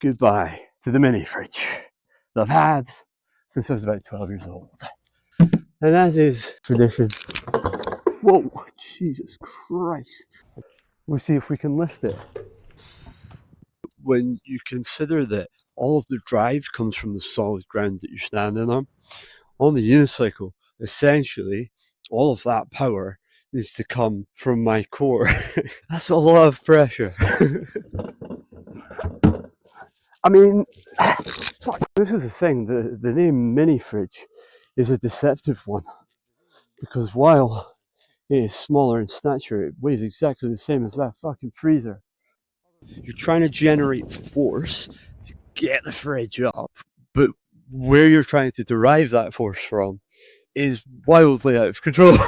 goodbye to the mini fridge that I've had since I was about 12 years old. And as is tradition, whoa, Jesus Christ. We'll see if we can lift it. When you consider that all of the drive comes from the solid ground that you're standing on the unicycle, essentially, all of that power needs to come from my core. That's a lot of pressure. I mean, this is the thing, the name mini fridge is a deceptive one, because while it is smaller in stature, it weighs exactly the same as that fucking freezer. You're trying to generate force to get the fridge up, but where you're trying to derive that force from is wildly out of control.